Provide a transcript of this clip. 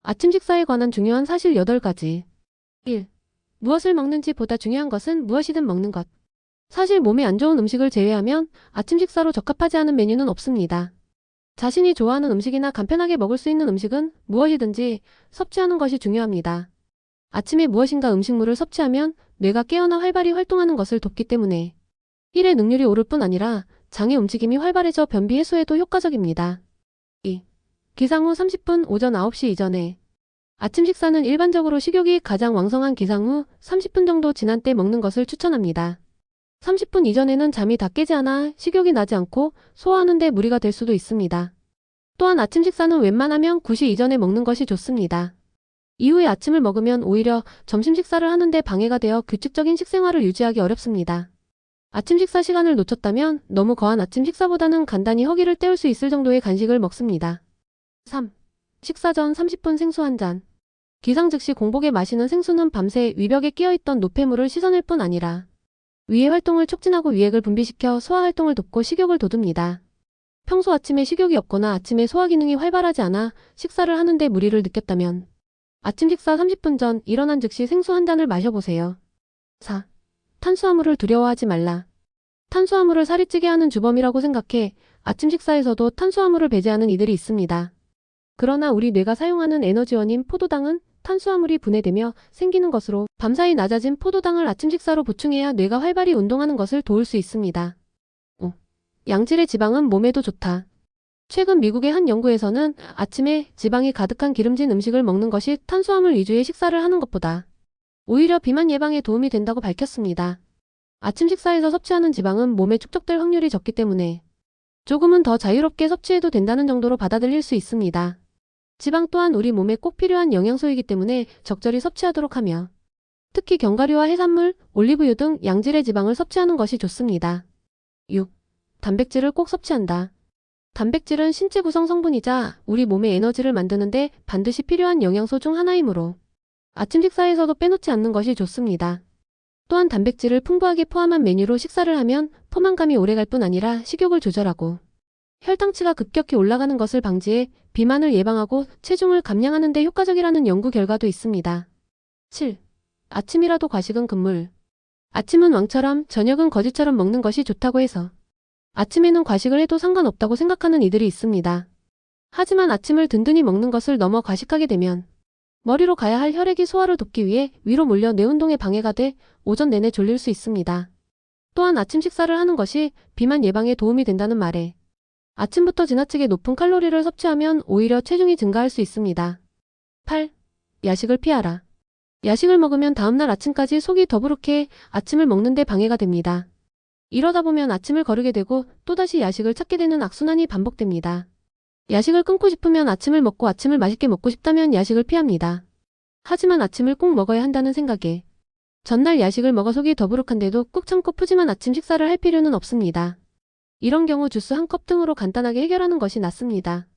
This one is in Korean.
아침 식사에 관한 중요한 사실 8가지. 1. 무엇을 먹는지 보다 중요한 것은 무엇이든 먹는 것. 사실 몸에 안 좋은 음식을 제외하면 아침 식사로 적합하지 않은 메뉴는 없습니다. 자신이 좋아하는 음식이나 간편하게 먹을 수 있는 음식은 무엇이든지 섭취하는 것이 중요합니다. 아침에 무엇인가 음식물을 섭취하면 뇌가 깨어나 활발히 활동하는 것을 돕기 때문에 일의 능률이 오를 뿐 아니라 장의 움직임이 활발해져 변비 해소에도 효과적입니다. 2. 기상 후 30분 오전 9시 이전에. 아침 식사는 일반적으로 식욕이 가장 왕성한 기상 후 30분 정도 지난 때 먹는 것을 추천합니다. 30분 이전에는 잠이 다 깨지 않아 식욕이 나지 않고 소화하는 데 무리가 될 수도 있습니다. 또한 아침 식사는 웬만하면 9시 이전에 먹는 것이 좋습니다. 이후에 아침을 먹으면 오히려 점심 식사를 하는데 방해가 되어 규칙적인 식생활을 유지하기 어렵습니다. 아침 식사 시간을 놓쳤다면 너무 거한 아침 식사보다는 간단히 허기를 때울 수 있을 정도의 간식을 먹습니다. 3. 식사 전 30분 생수 한 잔. 기상 즉시 공복에 마시는 생수는 밤새 위벽에 끼어있던 노폐물을 씻어낼 뿐 아니라 위의 활동을 촉진하고 위액을 분비시켜 소화 활동을 돕고 식욕을 돋웁니다. 평소 아침에 식욕이 없거나 아침에 소화 기능이 활발하지 않아 식사를 하는데 무리를 느꼈다면 아침 식사 30분 전 일어난 즉시 생수 한 잔을 마셔보세요. 4. 탄수화물을 두려워하지 말라. 탄수화물을 살이 찌게 하는 주범이라고 생각해 아침 식사에서도 탄수화물을 배제하는 이들이 있습니다. 그러나 우리 뇌가 사용하는 에너지원인 포도당은 탄수화물이 분해되며 생기는 것으로 밤사이 낮아진 포도당을 아침 식사로 보충해야 뇌가 활발히 운동하는 것을 도울 수 있습니다. 5. 양질의 지방은 몸에도 좋다. 최근 미국의 한 연구에서는 아침에 지방이 가득한 기름진 음식을 먹는 것이 탄수화물 위주의 식사를 하는 것보다 오히려 비만 예방에 도움이 된다고 밝혔습니다. 아침 식사에서 섭취하는 지방은 몸에 축적될 확률이 적기 때문에 조금은 더 자유롭게 섭취해도 된다는 정도로 받아들일 수 있습니다. 지방 또한 우리 몸에 꼭 필요한 영양소이기 때문에 적절히 섭취하도록 하며 특히 견과류와 해산물, 올리브유 등 양질의 지방을 섭취하는 것이 좋습니다. 6. 단백질을 꼭 섭취한다. 단백질은 신체 구성 성분이자 우리 몸의 에너지를 만드는데 반드시 필요한 영양소 중 하나이므로 아침 식사에서도 빼놓지 않는 것이 좋습니다. 또한 단백질을 풍부하게 포함한 메뉴로 식사를 하면 포만감이 오래갈 뿐 아니라 식욕을 조절하고 혈당치가 급격히 올라가는 것을 방지해 비만을 예방하고 체중을 감량하는 데 효과적이라는 연구 결과도 있습니다. 7. 아침이라도 과식은 금물. 아침은 왕처럼 저녁은 거지처럼 먹는 것이 좋다고 해서 아침에는 과식을 해도 상관없다고 생각하는 이들이 있습니다. 하지만 아침을 든든히 먹는 것을 넘어 과식하게 되면 머리로 가야 할 혈액이 소화를 돕기 위해 위로 몰려 뇌 운동에 방해가 돼 오전 내내 졸릴 수 있습니다. 또한 아침 식사를 하는 것이 비만 예방에 도움이 된다는 말에 아침부터 지나치게 높은 칼로리를 섭취하면 오히려 체중이 증가할 수 있습니다. 8. 야식을 피하라. 야식을 먹으면 다음날 아침까지 속이 더부룩해 아침을 먹는데 방해가 됩니다. 이러다 보면 아침을 거르게 되고 또다시 야식을 찾게 되는 악순환이 반복됩니다. 야식을 끊고 싶으면 아침을 먹고 아침을 맛있게 먹고 싶다면 야식을 피합니다. 하지만 아침을 꼭 먹어야 한다는 생각에 전날 야식을 먹어 속이 더부룩한데도 꾹 참고 푸짐한 아침 식사를 할 필요는 없습니다. 이런 경우 주스 한 컵 등으로 간단하게 해결하는 것이 낫습니다.